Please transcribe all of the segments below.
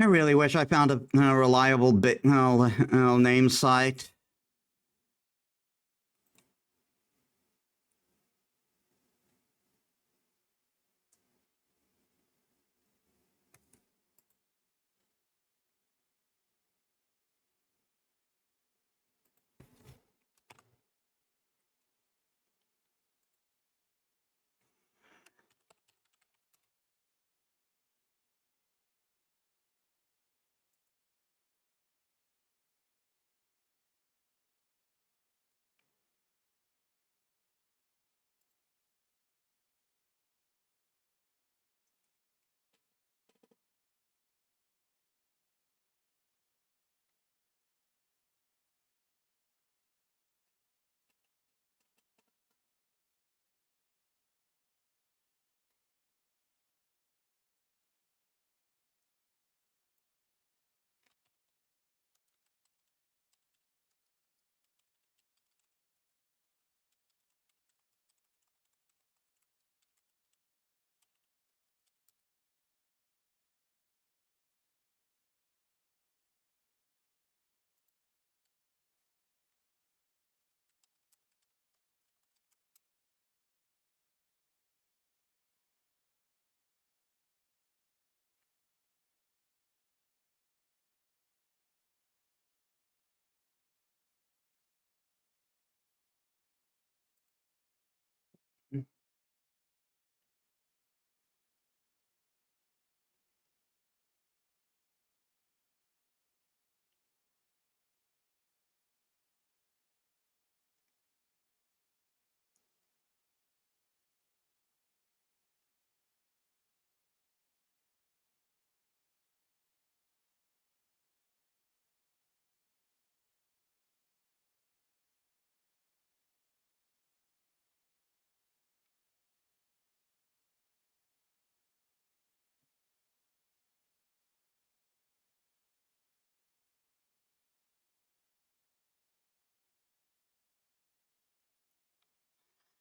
I really wish I found a reliable name site.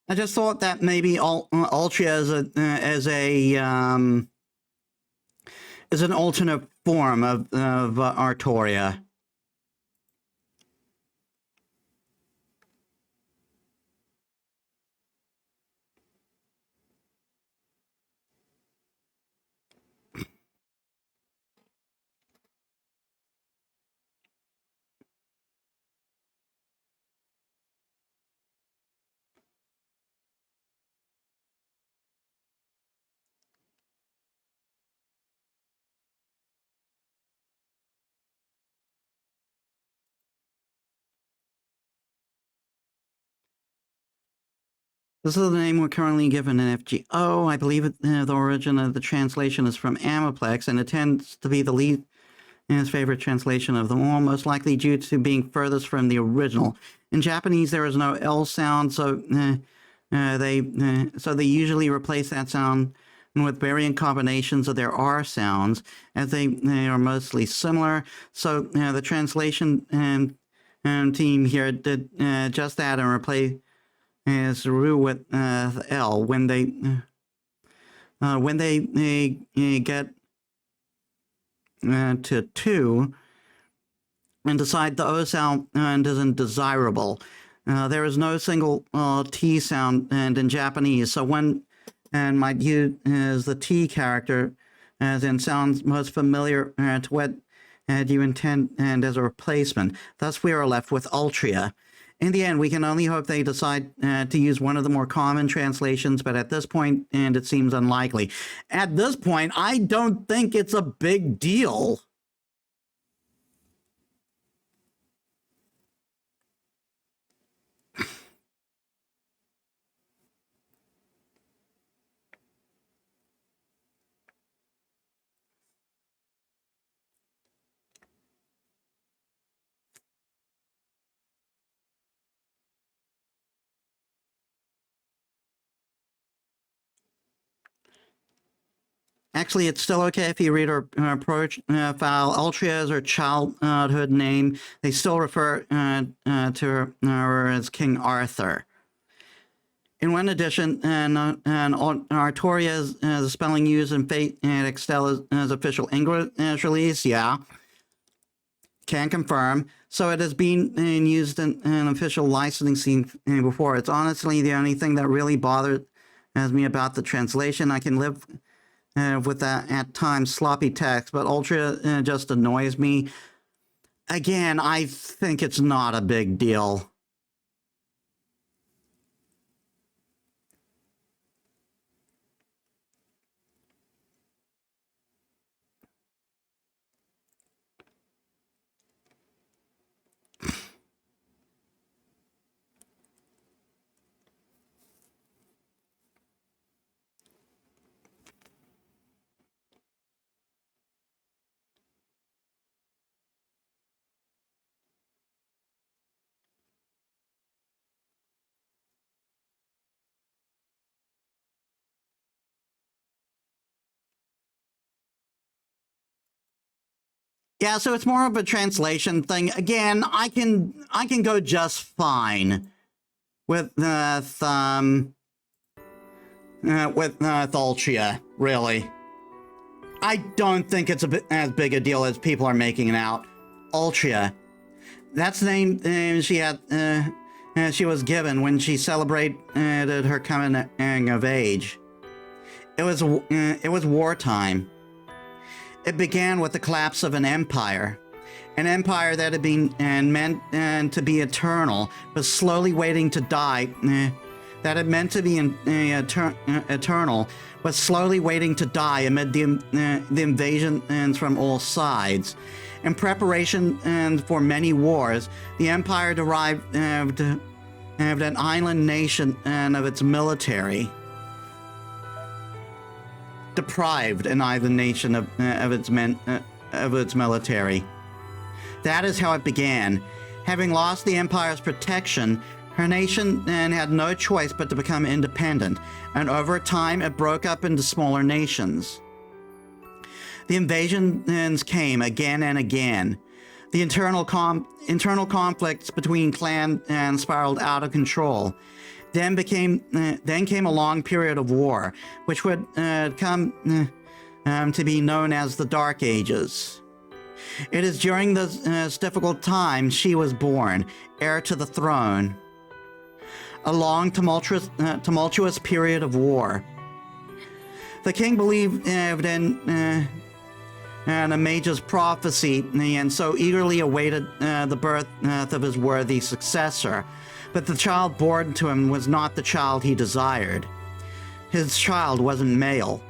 I just thought that maybe Ultra as an alternate form of Artoria. This is the name we're currently given in FGO. I believe the origin of the translation is from Amaplex, and it tends to be the least his favorite translation of them all, most likely due to being furthest from the original. In Japanese, there is no L sound, so they usually replace that sound with varying combinations of their R sounds, as they are mostly similar. So the translation team here did just that and replace Ru with L when they get to 2 and decide the O sound isn't desirable. There is no single T sound and in Japanese, so one might use the T character as in sounds most familiar to what you intend and as a replacement. Thus, we are left with Ultria. In the end, we can only hope they decide to use one of the more common translations, but at this point, and it seems unlikely. At this point, I don't think it's a big deal. Actually, it's still okay if you read our profile. Ultria is her childhood name. They still refer to her as King Arthur. In one edition, and Artoria is the spelling used in Fate and Excel as official English release. Yeah, can confirm. So it has been used in an official licensing before. It's honestly the only thing that really bothers me about the translation. I can live with that at times sloppy text, but Ultra just annoys me. Again, I think it's not a big deal. Yeah, so it's more of a translation thing. Again, I can go just fine with Thulcia, really. I don't think it's as big a deal as people are making it out. Ultria. That's the name she had. She was given when she celebrated her coming of age. It was wartime. It began with the collapse of an empire that had been meant to be eternal, was slowly waiting to die. That had meant to be eternal, was slowly waiting to die amid the invasions from all sides. In preparation for many wars, the empire derived an island nation of its military. Deprived an island nation of its military. That is how it began. Having lost the empire's protection, her nation had no choice but to become independent, and over time it broke up into smaller nations. The invasions came again and again. The internal conflicts between clans spiraled out of control. Then came a long period of war, which would come to be known as the Dark Ages. It is during this difficult time she was born, heir to the throne. A long, tumultuous period of war. The king believed in a mage's prophecy, and so eagerly awaited the birth of his worthy successor. But the child born to him was not the child he desired. His child wasn't male.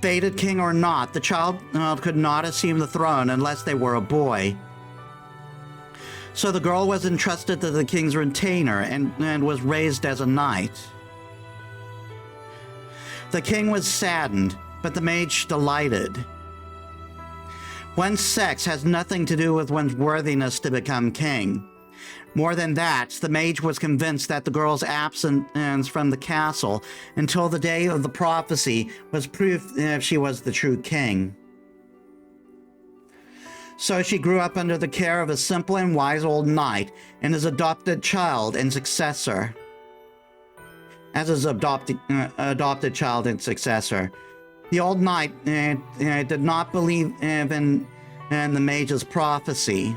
Fated king or not, the child could not assume the throne unless they were a boy. So the girl was entrusted to the king's retainer and was raised as a knight. The king was saddened, but the mage delighted. One's sex has nothing to do with one's worthiness to become king. More than that, the mage was convinced that the girl's absence from the castle until the day of the prophecy was proof that she was the true king. So she grew up under the care of a simple and wise old knight and his adopted child and successor. As his adopted child and successor. The old knight did not believe in the mage's prophecy.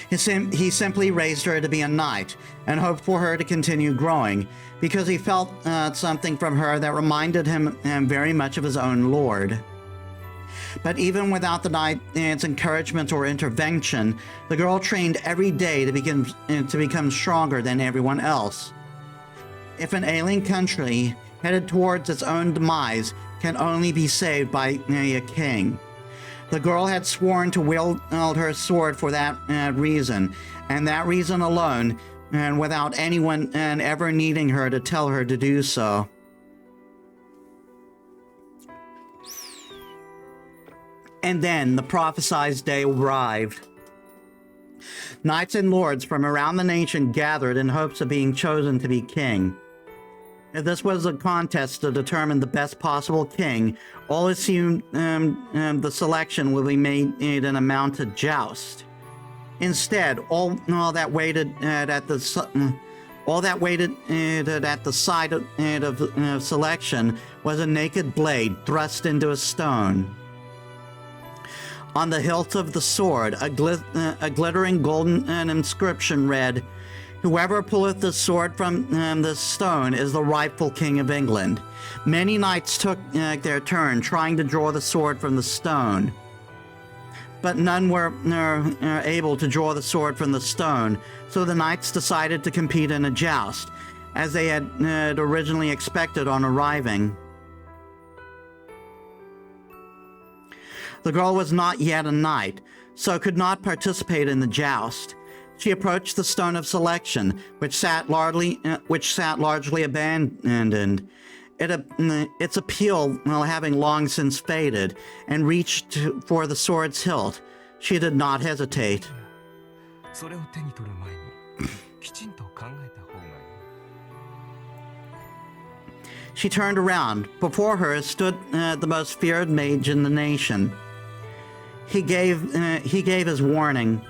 He simply raised her to be a knight and hoped for her to continue growing because he felt something from her that reminded him very much of his own lord. But even without the knight's encouragement or intervention, the girl trained every day to become stronger than everyone else. If an alien country headed towards its own demise can only be saved by a king. The girl had sworn to wield her sword for that reason, and that reason alone, and without anyone ever needing her to tell her to do so. And then the prophesied day arrived. Knights and lords from around the nation gathered in hopes of being chosen to be king. This was a contest to determine the best possible king. All assumed the selection will be made in a mounted joust. Instead, all that waited at the All that waited at the side of selection was a naked blade thrust into a stone. On the hilt of the sword, a glittering golden inscription read, "Whoever pulleth the sword from this stone is the rightful king of England." Many knights took their turn trying to draw the sword from the stone, but none were able to draw the sword from the stone, so the knights decided to compete in a joust, as they had originally expected on arriving. The girl was not yet a knight, so could not participate in the joust. She approached the stone of selection, which sat largely abandoned. Its appeal, having long since faded, and reached for the sword's hilt. She did not hesitate. She turned around. Before her stood the most feared mage in the nation. He gave his warning.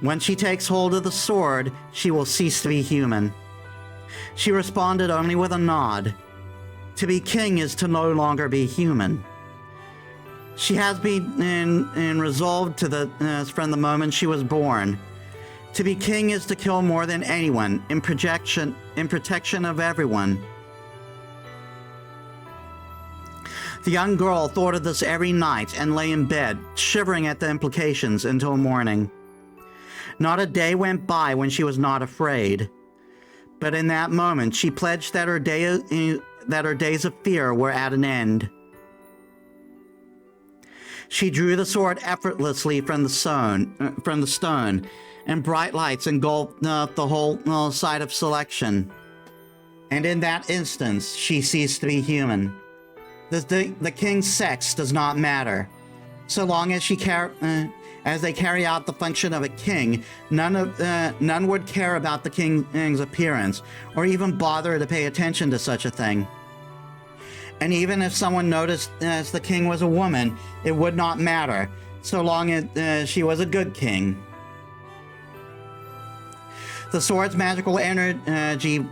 When she takes hold of the sword, she will cease to be human. She responded only with a nod. To be king is to no longer be human. She has been resolved from the moment she was born. To be king is to kill more than anyone, in protection of everyone. The young girl thought of this every night and lay in bed, shivering at the implications until morning. Not a day went by when she was not afraid. But in that moment, she pledged that her days of fear were at an end. She drew the sword effortlessly from the stone, and bright lights engulfed the whole side of selection. And in that instance, she ceased to be human. The king's sex does not matter. So long as as they carry out the function of a king, none would care about the king's appearance, or even bother to pay attention to such a thing. And even if someone noticed the king was a woman, it would not matter, so long as she was a good king. The sword's magical energy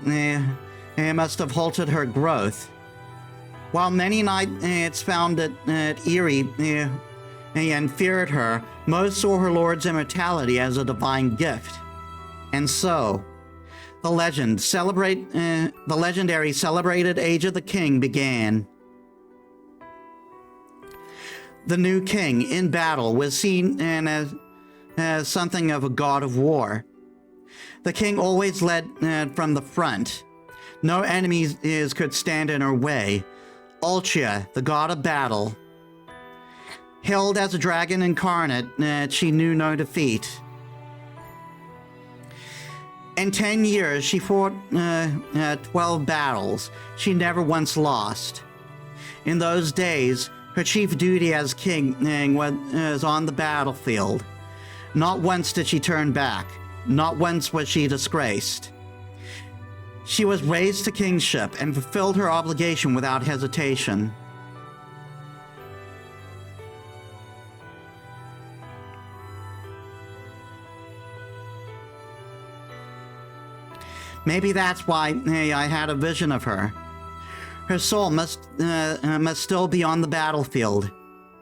must have halted her growth. While many knights found it eerie and feared her, most saw her lord's immortality as a divine gift. And so, the legendary celebrated Age of the King began. The new king in battle was seen as something of a god of war. The king always led from the front. No enemies could stand in her way. Ultia, the god of battle. Hailed as a dragon incarnate, she knew no defeat. In 10 years, she fought 12 battles. She never once lost. In those days, her chief duty as king was on the battlefield. Not once did she turn back. Not once was she disgraced. She was raised to kingship and fulfilled her obligation without hesitation. Maybe that's why I had a vision of her. Her soul must still be on the battlefield.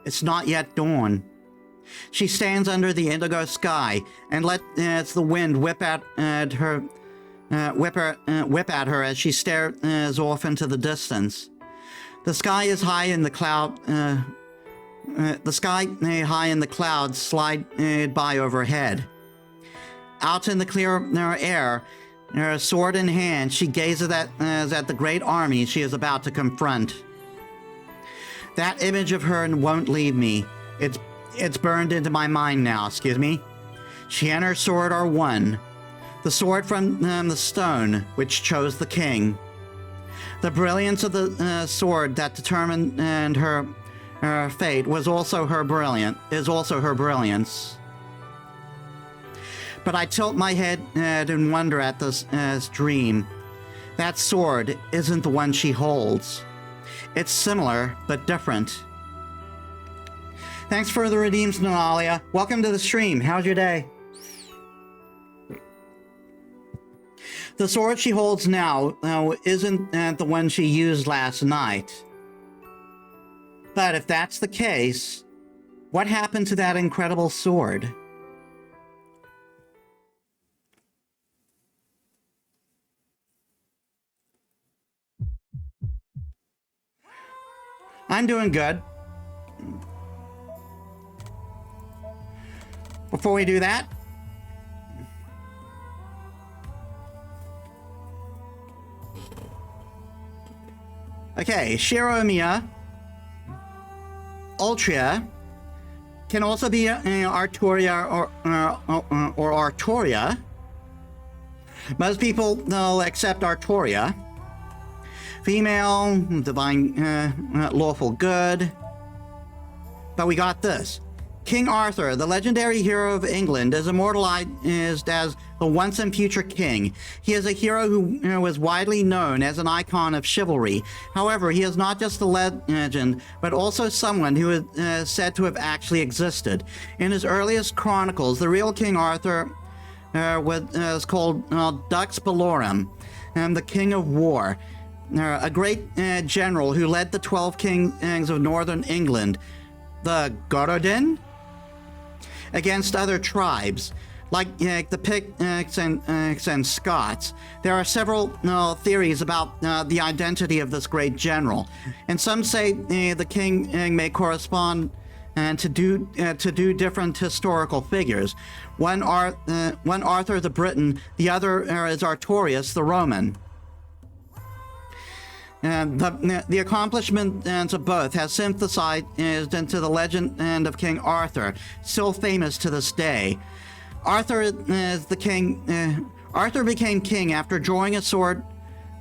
It's not yet dawn. She stands under the indigo sky and lets the wind whip at her as she stares off into the distance. The sky is high in the cloud. High in the clouds slide by overhead. Out in the clear air, her sword in hand, she gazes at the great army she is about to confront. That image of her won't leave me. It's burned into my mind now. She and her sword are one. The sword from the stone, which chose the king. The brilliance of the sword that determined her fate is also her brilliance. But I tilt my head in wonder at this dream. That sword isn't the one she holds. It's similar, but different. Thanks for the redeems, Natalia. Welcome to the stream. How's your day? The sword she holds now isn't the one she used last night. But if that's the case, what happened to that incredible sword? I'm doing good. Before we do that, okay, Shiromia, Ultria, can also be Arturia or Artoria. Most people will accept Artoria. Female, divine, lawful good. But we got this. King Arthur, the legendary hero of England, is immortalized as the once and future king. He is a hero who is widely known as an icon of chivalry. However, he is not just a legend, but also someone who is said to have actually existed. In his earliest chronicles, the real King Arthur was called Dux Bellorum, the King of War, a great general who led the 12 kings of northern England, the Gorodin, against other tribes, like the Picts and Scots. There are several theories about the identity of this great general, and some say the king may correspond to do different historical figures. One Arthur the Briton, the other is Artorius the Roman. The accomplishments of both has synthesized into the legend of King Arthur, still famous to this day. Arthur is the king. Arthur became king after drawing a sword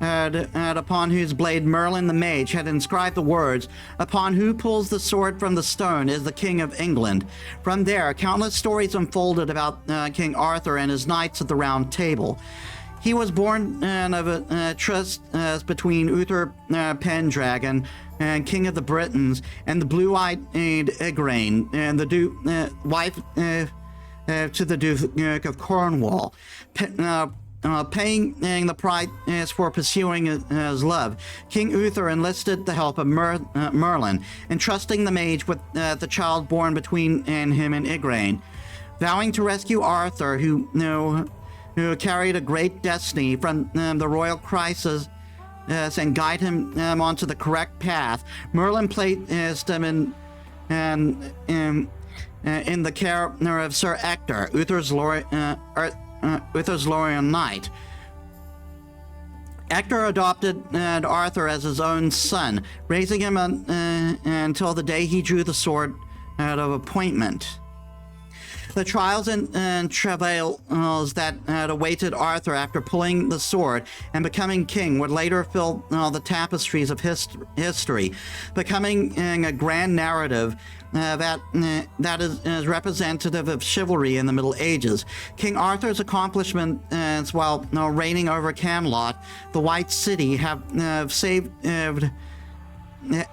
upon whose blade Merlin the Mage had inscribed the words, "Upon who pulls the sword from the stone is the King of England." From there, countless stories unfolded about King Arthur and his knights of the Round Table. He was born of a tryst between Uther Pendragon, King of the Britons, and the blue-eyed Igraine, and the wife to the Duke of Cornwall. Paying the price for pursuing his love, King Uther enlisted the help of Merlin, entrusting the mage with the child born between him and Igraine. Vowing to rescue Arthur, who carried a great destiny from the royal crisis and guide him onto the correct path, Merlin placed him in the care of Sir Ector, Uther's Lorien knight. Ector adopted Arthur as his own son, raising him until the day he drew the sword out of appointment. The trials and travails that awaited Arthur after pulling the sword and becoming king would later fill the tapestries of history, becoming a grand narrative that is representative of chivalry in the Middle Ages. King Arthur's accomplishments while reigning over Camelot, the White City, have saved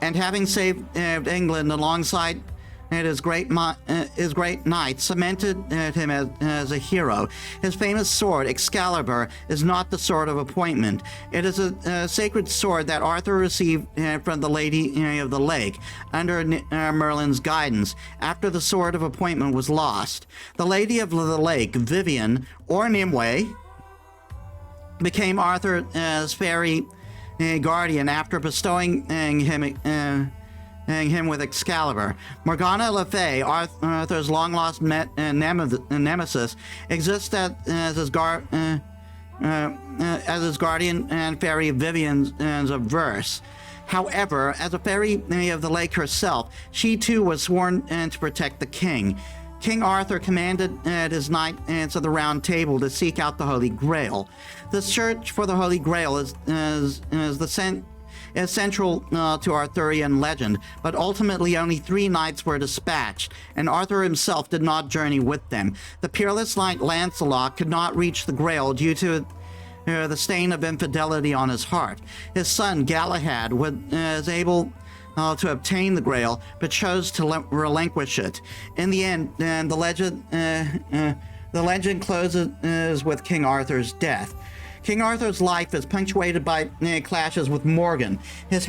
having saved England alongside his great knight, cemented him as a hero. His famous sword, Excalibur, is not the sword of appointment. It is a sacred sword that Arthur received from the Lady of the Lake under Merlin's guidance after the sword of appointment was lost. The Lady of the Lake, Vivian, or Nimue, became Arthur's fairy guardian after bestowing him with Excalibur. Morgana Le Fay, Arthur's long-lost nemesis, exists as his guardian and fairy Vivian's of verse. However, as a fairy of the lake herself, she too was sworn to protect the king. King Arthur commanded his knights of the Round Table to seek out the Holy Grail. The search for the Holy Grail is central to Arthurian legend, but ultimately only 3 knights were dispatched, and Arthur himself did not journey with them. The peerless knight Lancelot could not reach the Grail due to the stain of infidelity on his heart. His son Galahad was able to obtain the Grail, but chose to relinquish it. In the end, the legend closes with King Arthur's death. King Arthur's life is punctuated by clashes with Morgan, his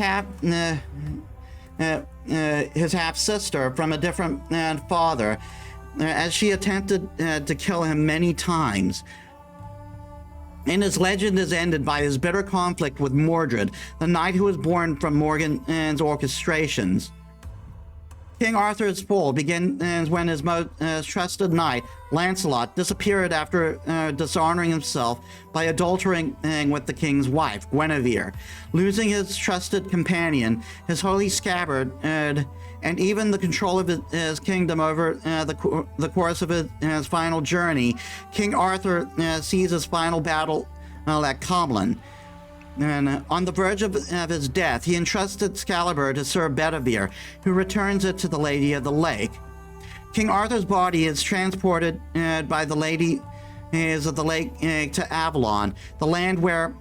half-sister from a different father, as she attempted to kill him many times. And his legend is ended by his bitter conflict with Mordred, the knight who was born from Morgan's orchestrations. King Arthur's fall begins when his most trusted knight, Lancelot, disappeared after dishonoring himself by adultering with the king's wife, Guinevere. Losing his trusted companion, his holy scabbard, and even the control of his kingdom over the course of his final journey, King Arthur sees his final battle at Comlin. And on the verge of his death, he entrusts Excalibur to Sir Bedivere, who returns it to the Lady of the Lake. King Arthur's body is transported by the Lady of the Lake to Avalon, the land where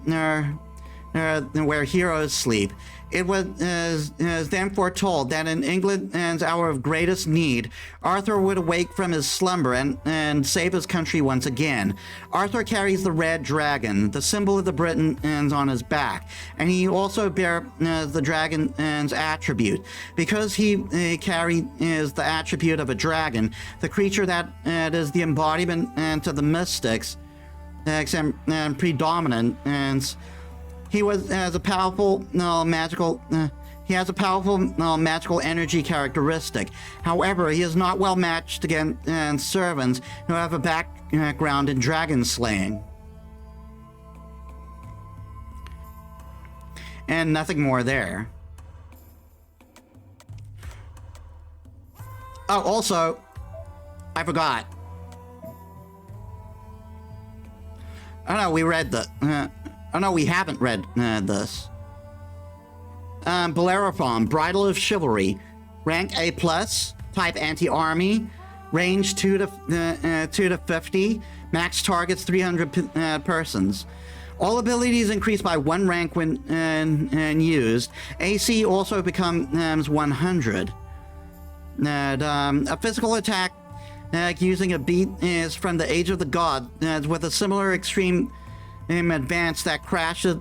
heroes sleep. It was then foretold that in England's hour of greatest need, Arthur would awake from his slumber and save his country once again. Arthur carries the red dragon, the symbol of the Britons, on his back, and he also bears the dragon's attribute. Because he carries the attribute of a dragon, the creature that is the embodiment to the mystics and predominant, and he has a powerful magical energy characteristic. However, he is not well matched against servants who have a background in dragon slaying. And nothing more there. Oh, also, I forgot. Oh no, we read the. Oh no, we haven't read this. Bellerophon, Bridal of Chivalry, rank A+, type anti-army, range 2 to 50, max targets 300 persons. All abilities increase by 1 rank when used. AC also becomes 100. A physical attack using a beat is from the Age of the God with a similar extreme advance that crushes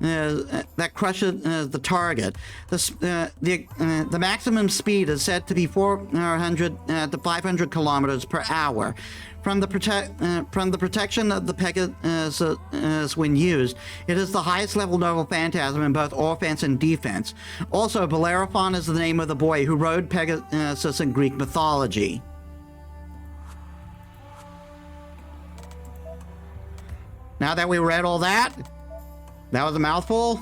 the target. The maximum speed is said to be 400 to 500 kilometers per hour. From the protection of the Pegasus when used, it is the highest level noble phantasm in both offense and defense. Also, Bellerophon is the name of the boy who rode Pegasus in Greek mythology. Now that we read all that, that was a mouthful.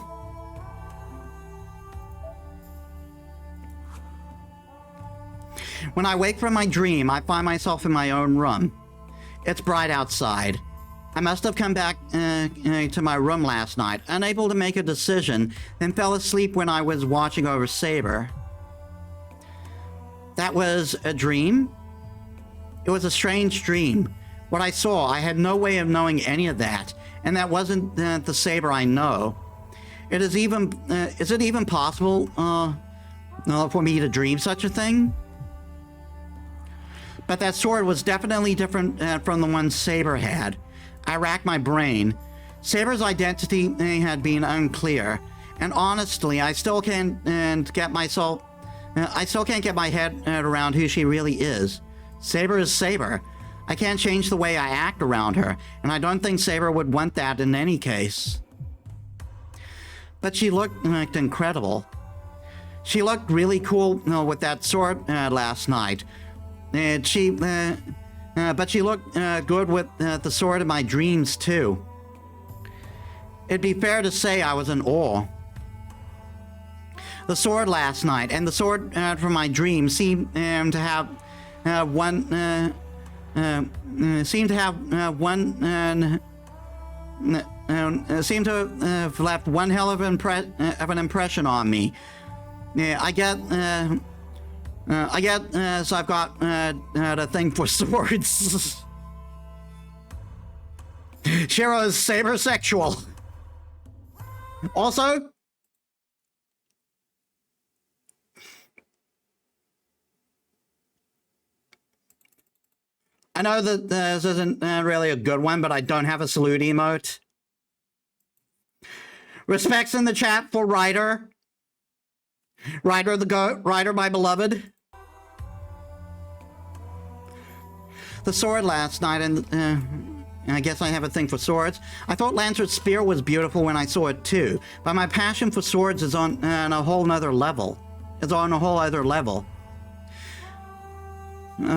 When I wake from my dream, I find myself in my own room. It's bright outside. I must have come back to my room last night, unable to make a decision, then fell asleep when I was watching over Saber. That was a dream? It was a strange dream. What I saw, I had no way of knowing any of that, and that wasn't the Saber I know. Is it even possible for me to dream such a thing? But that sword was definitely different from the one Saber had. I racked my brain. Saber's identity had been unclear, and honestly, I still can't get my head around who she really is. Saber is Saber. I can't change the way I act around her, and I don't think Saber would want that in any case. But she looked incredible. She looked really cool with that sword last night. But she looked good with the sword in my dreams, too. It'd be fair to say I was in awe. The sword last night and the sword from my dreams seemed to have left one hell of an impression on me. I guess I've got a thing for swords. Shiro is saber-sexual. Also, I know that this isn't really a good one, but I don't have a salute emote. Respects in the chat for Ryder. Ryder the goat. Ryder, my beloved. The sword last night, and I guess I have a thing for swords. I thought Lancer's spear was beautiful when I saw it too, but my passion for swords is on a whole nother level. It's on a whole other level.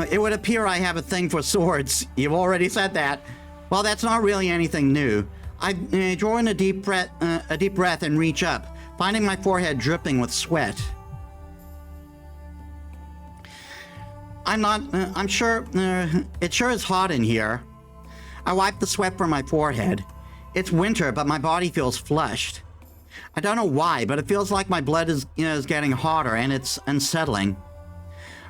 It would appear I have a thing for swords. You've already said that. Well, that's not really anything new. I draw in a deep breath and reach up, finding my forehead dripping with sweat. I'm sure, it sure is hot in here. I wipe the sweat from my forehead. It's winter, but my body feels flushed. I don't know why, but it feels like my blood is getting hotter and it's unsettling.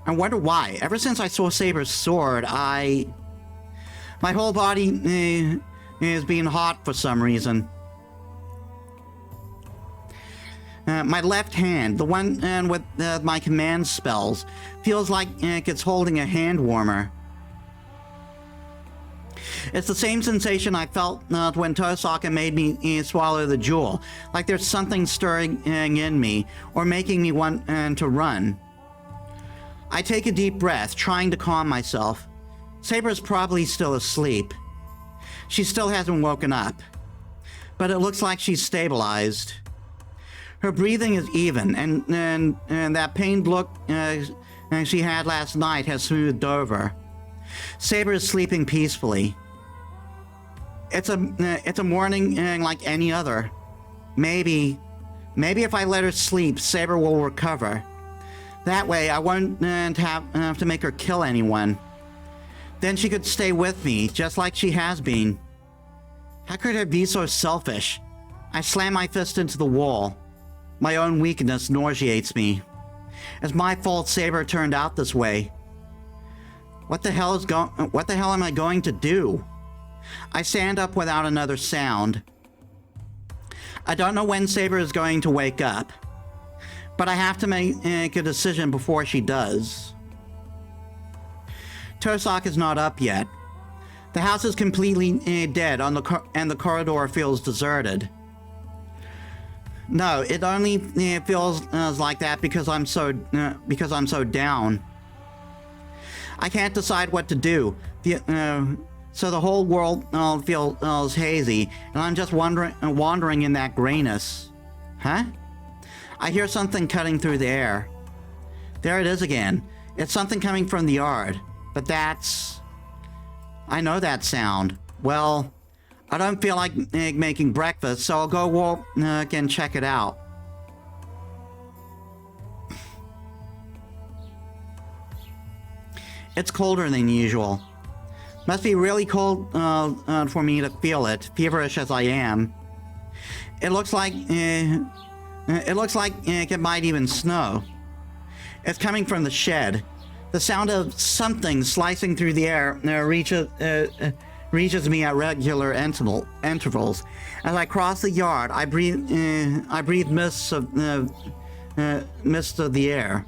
I wonder why. Ever since I saw Saber's sword, my whole body is being hot for some reason. My left hand, the one with my command spells, feels like it's holding a hand warmer. It's the same sensation I felt when Tosaka made me swallow the jewel, like there's something stirring in me, or making me want to run. I take a deep breath, trying to calm myself. Saber's probably still asleep. She still hasn't woken up, but it looks like she's stabilized. Her breathing is even, and that pained look she had last night has smoothed over. Saber is sleeping peacefully. It's a morning like any other. Maybe if I let her sleep, Saber will recover. That way, I won't have to make her kill anyone. Then she could stay with me, just like she has been. How could I be so selfish? I slam my fist into the wall. My own weakness nauseates me. It's my fault Saber turned out this way. What the hell am I going to do? I stand up without another sound. I don't know when Saber is going to wake up, but I have to make a decision before she does. Tosaka is not up yet. The house is completely dead and the corridor feels deserted. No, it only feels like that because I'm so down. I can't decide what to do. So the whole world feels hazy, and I'm just wandering in that grayness. Huh? I hear something cutting through the air. There it is again. It's something coming from the yard. But I know that sound. Well, I don't feel like making breakfast, so I'll go walk and check it out. It's colder than usual. Must be really cold for me to feel it, feverish as I am. It looks like it might even snow. It's coming from the shed. The sound of something slicing through the air reaches me at regular intervals. As I cross the yard, I breathe mists of the air.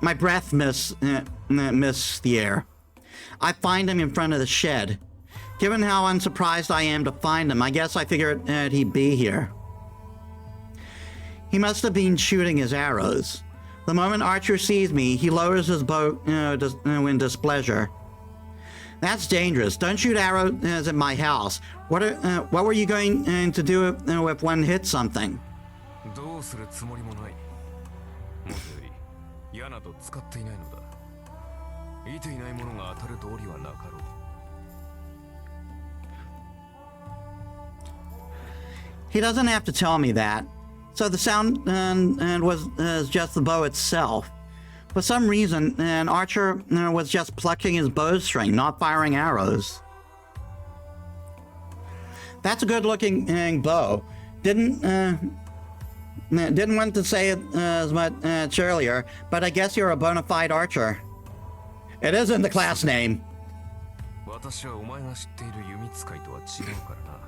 My breath mists the air. I find him in front of the shed. Given how unsurprised I am to find him, I guess I figured he'd be here. He must have been shooting his arrows. The moment Archer sees me, he lowers his bow in displeasure. That's dangerous. Don't shoot arrows at my house. What were you going to do if one hit something? He doesn't have to tell me that. So the sound was just the bow itself. For some reason, an archer was just plucking his bowstring, not firing arrows. That's a good-looking bow. Didn't want to say it as much earlier, but I guess you're a bona fide archer. It is in the class name. 私はお前が知っている弓使いとは違うからな。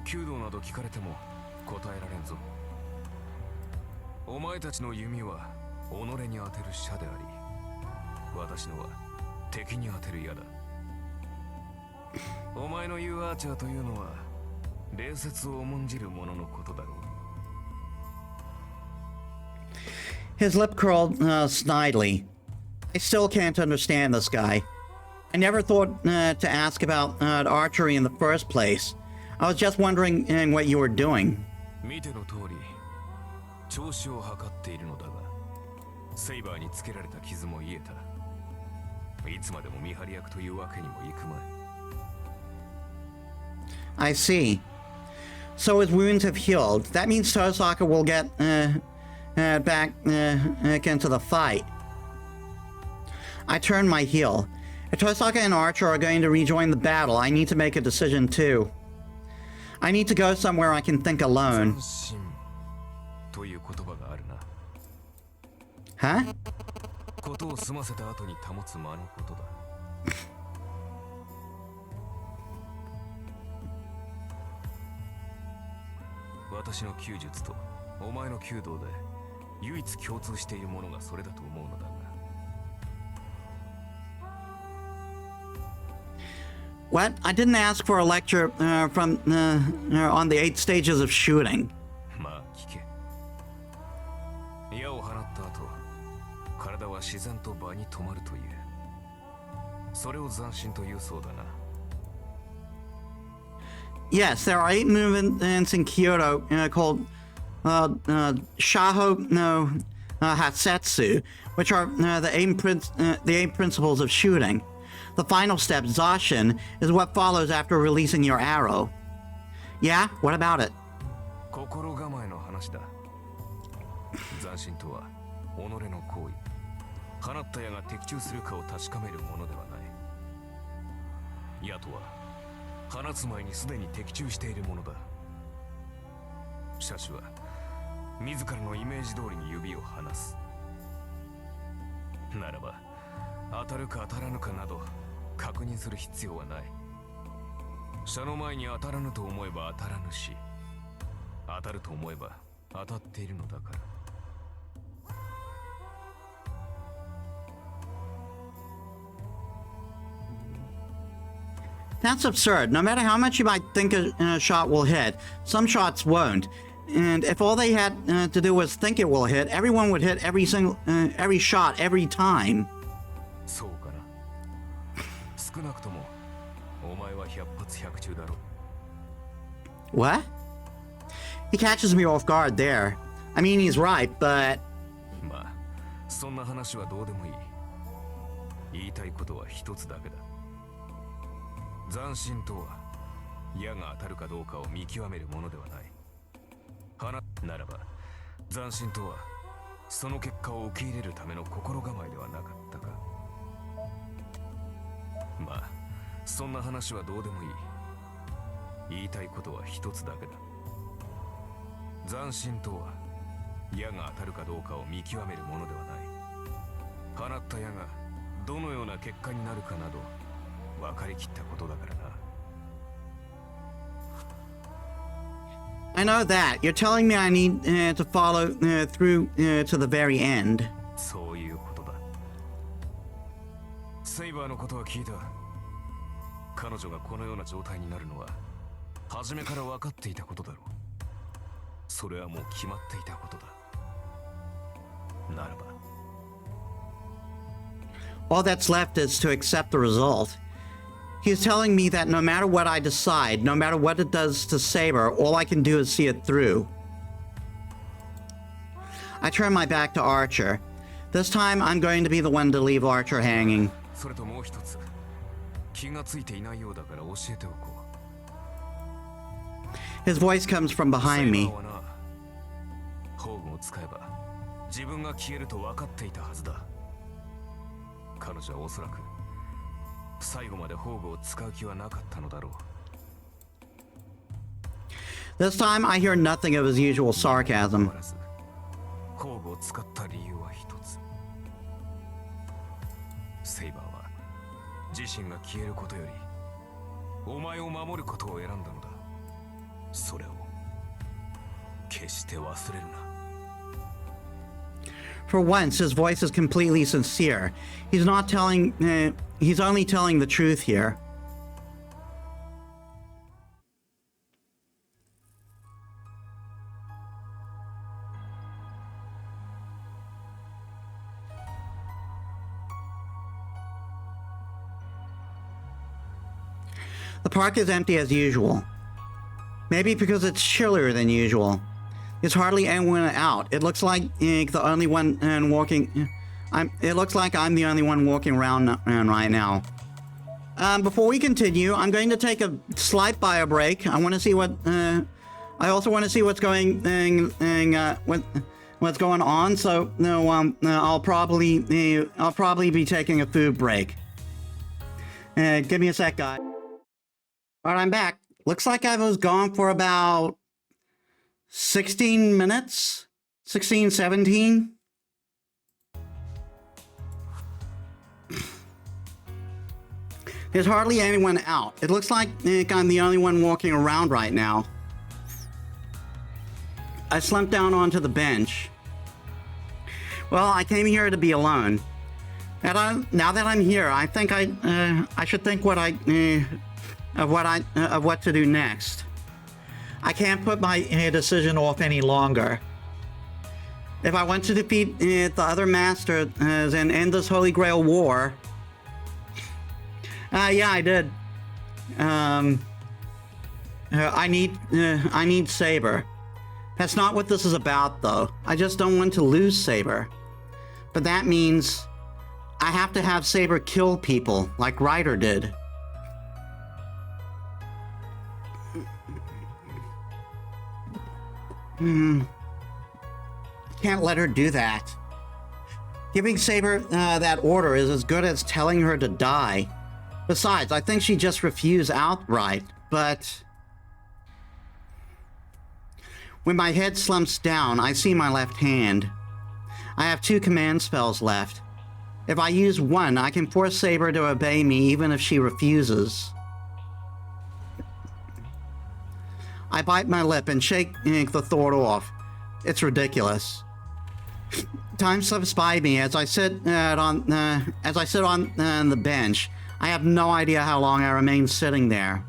弓道など聞かれても答えられんぞ。お前たちの弓は己に当てる射であり、私のは敵に当てる矢だ。お前の言うアーチャーというのは礼節を重んじる者のことだろう。His lip curled snidely. I still can't understand this guy. I never thought to ask about archery in the first place. I was just wondering what you were doing. 見ての通り、調子を測っているのだが、セイバーにつけられた傷も癒えた。いつまでも見張り役というわけにもいくまい。I see. So his wounds have healed. That means Tosaka will get back into the fight. I turn my heel. If Tosaka and Archer are going to rejoin the battle, I need to make a decision too. I need to go somewhere I can think alone. 斬新という言葉があるな。Huh? ことを済ませた後に保つ間のことだ。私の弓術とお前の弓道で唯一共通しているものがそれだと思うのだが。What? I didn't ask for a lecture from on the 8 stages of shooting. まあ聞け。矢を放った後、体は自然と場に止まるという。それを斬新というそうだな。Yes, there are 8 movements in Kyoto called Shaho no Hasetsu, which are the 8 principles of shooting. The final step, Zashin, is what follows after releasing your arrow. Yeah? What about it? 心構えの話だ。斬新とは己の行為。放った矢が的中するかを確かめるものではない。矢とは放つ前にすでに的中しているものだ。射手は自らのイメージ通りに指を離す。ならば当たるか当たらぬかなど確認する必要はない。射の前に当たらぬと思えば当たらぬし、当たると思えば当たっているのだから。That's absurd. No matter how much you might think a shot will hit, some shots won't. And if all they had to do was think it will hit, everyone would hit every shot every time. そうかな。少なくともお前は100発100中だろう。 What? He catches me off guard there. I mean, he's right, but... まあ、そんな話はどうでもいい。言いたいことは一つだけだ。斬新とは矢が当たるかどうかを見極めるものではない。ならば斬新とはその結果を受け入れるための心構えではなかったか。まあそんな話はどうでもいい。言いたいことは一つだけだ。斬新とは矢が当たるかどうかを見極めるものではない。放った矢がどのような結果になるかなど分かりきったことだからな。I know that. You're telling me I need to follow through to the very end. そういうことだ。セイバーのことは聞いた。彼女がこのような状態になるのは初めから分かっていたことだろう。それはもう決まっていたことだ。ならば All that's left is to accept the result. He's telling me that no matter what I decide, no matter what it does to Saber, all I can do is see it through. I turn my back to Archer. This time, I'm going to be the one to leave Archer hanging. それともう一つ気がついていないようだから教えておこう。 His voice comes from behind me. セイバーはな、宝具を使えば自分が消えると分かっていたはずだ。彼女はおそらく最後まで宝具を使う気はなかったのだろう。 This time, I hear nothing of his usual sarcasm. 宝具を使った理由は一つ。セイバーは自身が消えることよりお前を守ることを選んだのだ。それを決して忘れるな。For once, his voice is completely sincere. He's not telling... he's only telling the truth here. The park is empty as usual. Maybe because it's chillier than usual. There's hardly anyone out. It looks like the only one walking... It looks like I'm the only one walking around right now. Before we continue, I'm going to take a slight bio break. I want to see what... I also want to see what's going... what's going on. So, I'll probably be taking a food break. Give me a sec, guys. Alright, I'm back. Looks like I was gone for about 16 minutes? 16, 17? There's hardly anyone out. It looks like I'm the only one walking around right now. I slumped down onto the bench. Well, I came here to be alone. Now that I'm here, I think I should think of what to do next. I can't put my decision off any longer. If I want to defeat the other masters and end this Holy Grail war... yeah, I did. I need Saber. That's not what this is about, though. I just don't want to lose Saber. But that means I have to have Saber kill people, like Ryder did. Can't let her do that. Giving Saber that order is as good as telling her to die. Besides, I think she just refused outright, but... When my head slumps down, I see my left hand. I have 2 command spells left. If I use one, I can force Saber to obey me even if she refuses. I bite my lip and shake the thought off. It's ridiculous. Time slips by me as I sit on the bench. I have no idea how long I remain sitting there.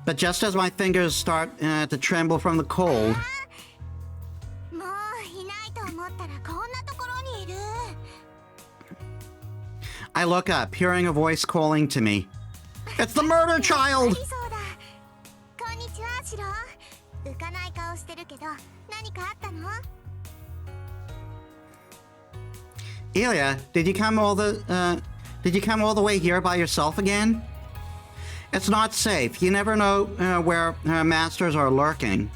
But just as my fingers start to tremble from the cold, I look up, hearing a voice calling to me. It's the murder child! Ilya, did you come all the way here by yourself again? It's not safe. You never know where masters are lurking.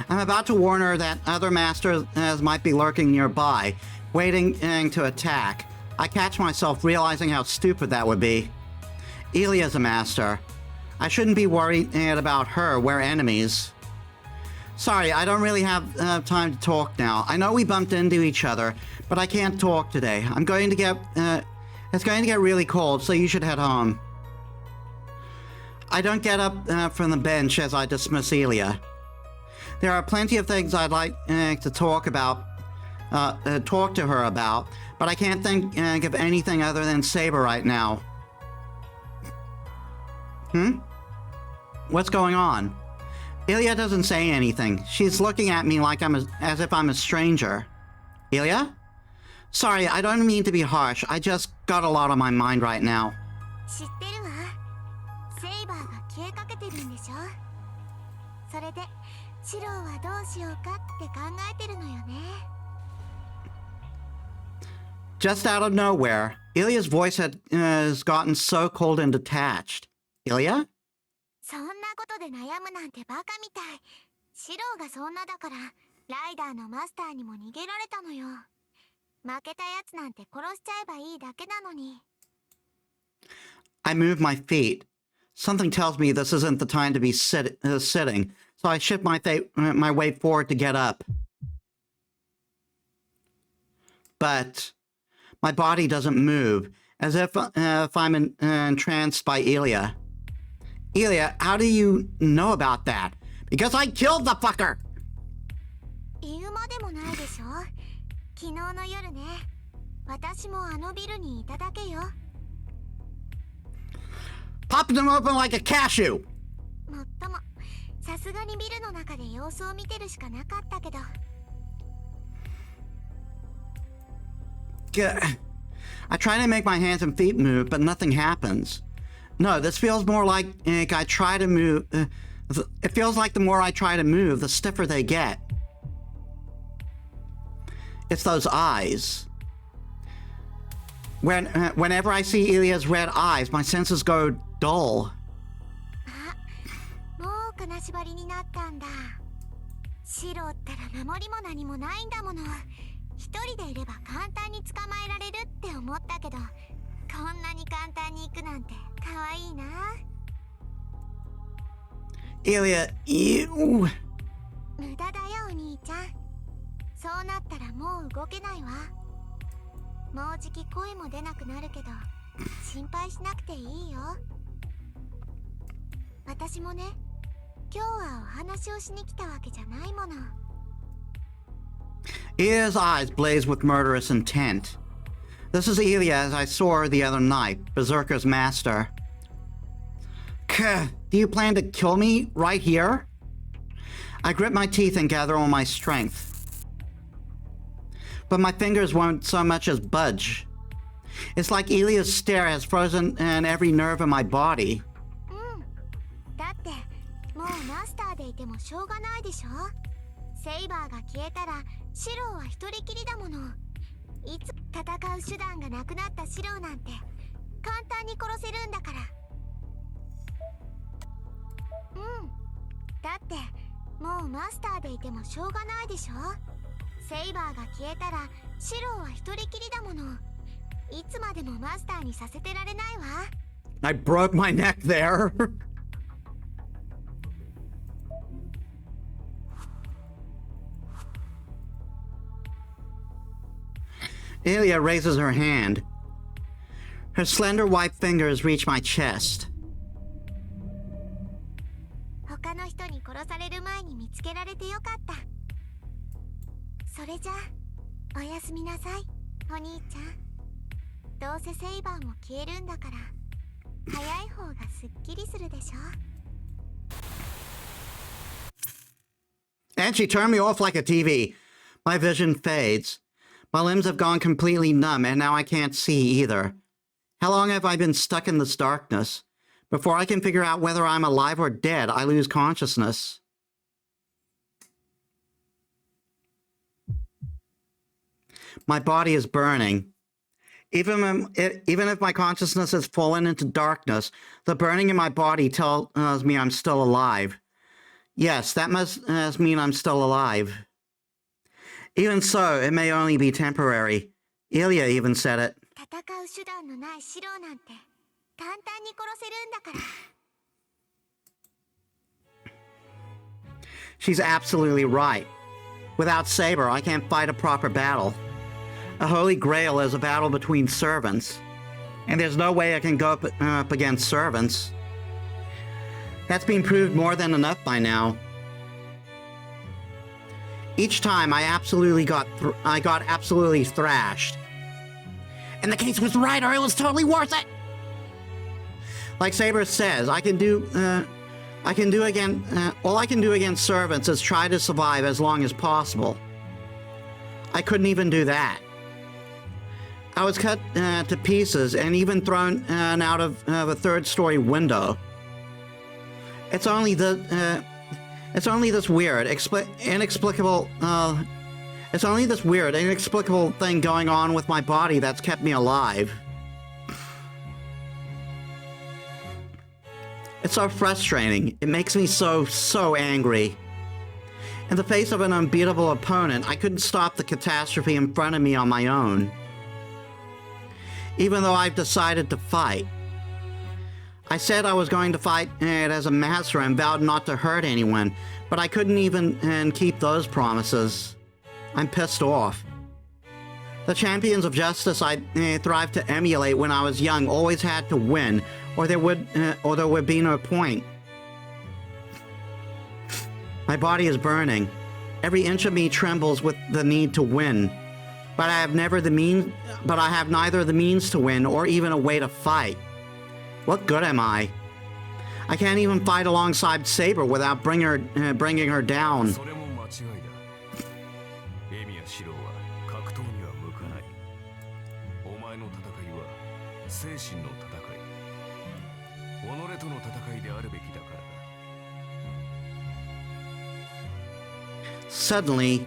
I'm about to warn her that other masters might be lurking nearby, waiting to attack. I catch myself realizing how stupid that would be. Ilya's a master. I shouldn't be worried about her. We're enemies. Sorry, I don't really have time to talk now. I know we bumped into each other, but I can't talk today. It's going to get really cold, so you should head home. I don't get up from the bench as I dismiss Ilya. There are plenty of things I'd like to talk to her about, but I can't think of anything other than Saber right now. What's going on? Ilya doesn't say anything. She's looking at me like as if I'm a stranger. Ilya? Sorry, I don't mean to be harsh. I just got a lot on my mind right now. Just out of nowhere, Ilya's voice has gotten so cold and detached. Ilya? I move my feet. Something tells me this isn't the time to be sitting, so I shift my weight forward to get up. But my body doesn't move, as if I'm entranced by Ilya. Ilya, how do you know about that? Because I killed the fucker! 言うまでもないでしょ。昨日の夜ね、私もあのビルにいただけよ。Popped them open like a cashew! もっとも、さすがにビルの中で様子を見てるしかなかったけど。I try to make my hands and feet move, but nothing happens. No, this feels more like I try to move. It feels like the more I try to move, the stiffer they get. It's those eyes. Whenever I see Ilya's red eyes, my senses go dull. あ、もう金縛りになったんだ。白ったら守りも何もないんだもの。一人でいれば簡単に捕まえられるって思ったけど、こんなに簡単に行くなんて可愛いな。Ilya, you... 無駄だよお兄ちゃん。そうなったらもう動けないわ。もうじき声も出なくなるけど、心配しなくていいよ。私もね、今日はお話をしに来たわけじゃないもの。Ilya's eyes blaze with murderous intent. This is Ilya as I saw her the other night, Berserker's master. Do you plan to kill me right here? I grit my teeth and gather all my strength. But my fingers won't so much as budge. It's like Ilya's stare has frozen every nerve in my body. だってもうマスターでいてもしょうがないでしょ。セイバーが消えたらシローは一人きりだもの。いつ戦う手段がなくなったシローなんて簡単に殺せるんだから。だってもうマスターでいてもしょうがないでしょ。セイバーが消えたらシローは一人きりだもの。いつまでもマスターにさせてられないわ。I broke my neck there. Ilya raises her hand. Her slender white fingers reach my chest. 他の人に殺される前に見つけられてよかった。それじゃあおやすみなさいお兄ちゃん。どうせセイバーも消えるんだから早い方がすっきりするでしょ。 And she turned me off like a TV. My vision fades. My limbs have gone completely numb, and now I can't see either. How long have I been stuck in this darkness? Before I can figure out whether I'm alive or dead, I lose consciousness. My body is burning. Even if my consciousness has fallen into darkness, the burning in my body tells me I'm still alive. Yes, that must mean I'm still alive. Even so, it may only be temporary. Ilya even said it. 戦う手段のないシローなんて簡単に殺せるんだから。 She's absolutely right. Without Saber, I can't fight a proper battle. A holy grail is a battle between servants, and there's no way I can go up against servants. That's been proved more than enough by now. Each time I got absolutely thrashed. And the case was right, or it was totally worth it. Like Saber says, all I can do against servants is try to survive as long as possible. I couldn't even do that. I was cut to pieces and even thrown out of a third-story window. It's only this weird, inexplicable thing going on with my body that's kept me alive. It's so frustrating. It makes me so angry. In the face of an unbeatable opponent, I couldn't stop the catastrophe in front of me on my own. Even though I've decided to fight. I said I was going to fight it as a master and vowed not to hurt anyone, but I couldn't even keep those promises. I'm pissed off. The champions of justice I thrived to emulate when I was young always had to win, or there would be no point. My body is burning. Every inch of me trembles with the need to win. But I have neither the means to win or even a way to fight. What good am I? I can't even fight alongside Saber without bringing her down. それも間違いだ。エミやシロは格闘には向かない。お前の戦いは精神の戦い。己との戦いであるべきだからだ。Suddenly,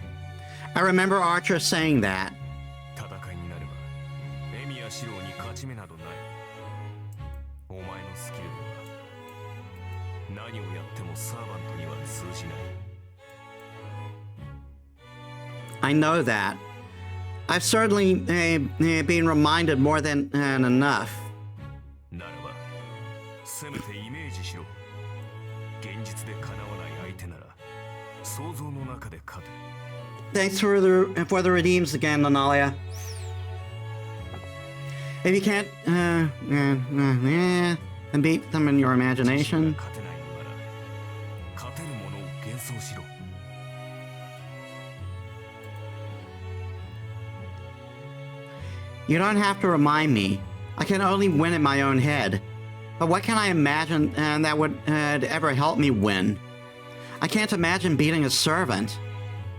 I remember Archer saying that. 戦いになればエミやシロに勝ち目などない。お前のスキルでは何をやってもサーバントには通じない。 I know that. I've certainly been reminded more than enough. ならばせめてイメージしろ。現実で叶わない相手なら想像の中で勝て。 Thanks for the redeems again, Nanalia. If you can't and beat them in your imagination. 勝てないのなら勝てるものを幻想しろ。 You don't have to remind me. I can only win in my own head. But what can I imagine that would ever help me win? I can't imagine beating a servant.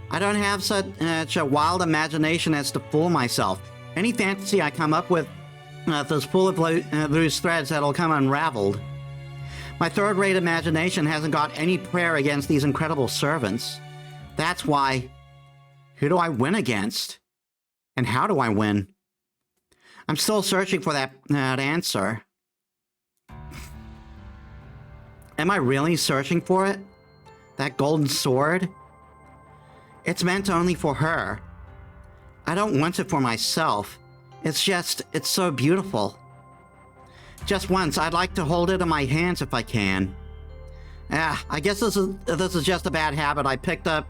I don't have such a wild imagination as to fool myself. Any fantasy I come up with is full of loose threads that'll come unraveled. My third-rate imagination hasn't got any prayer against these incredible servants. That's why... Who do I win against? And how do I win? I'm still searching for that answer. Am I really searching for it? That golden sword? It's meant only for her. I don't want it for myself. It's so beautiful. Just once, I'd like to hold it in my hands if I can. I guess this is just a bad habit I picked up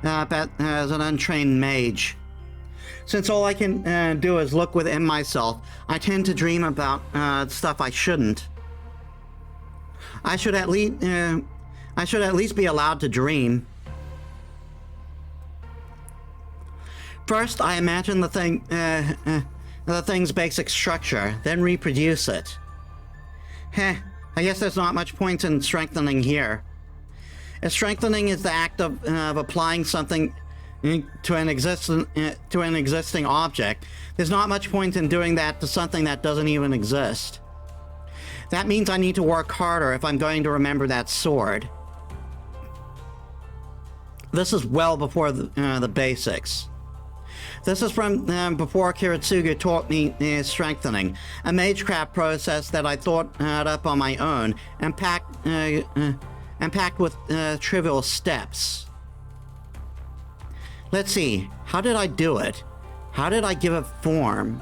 as an untrained mage. Since all I can do is look within myself, I tend to dream about stuff I shouldn't. I should at least be allowed to dream. First, I imagine the thing's basic structure, then reproduce it. I guess there's not much point in strengthening here. If strengthening is the act of applying something to an existing object, there's not much point in doing that to something that doesn't even exist. That means I need to work harder if I'm going to remember that sword. This is well before the basics. This is from before Kiritsugu taught me strengthening, a magecraft process that I thought up on my own and packed with trivial steps. Let's see, how did I do it? How did I give it form?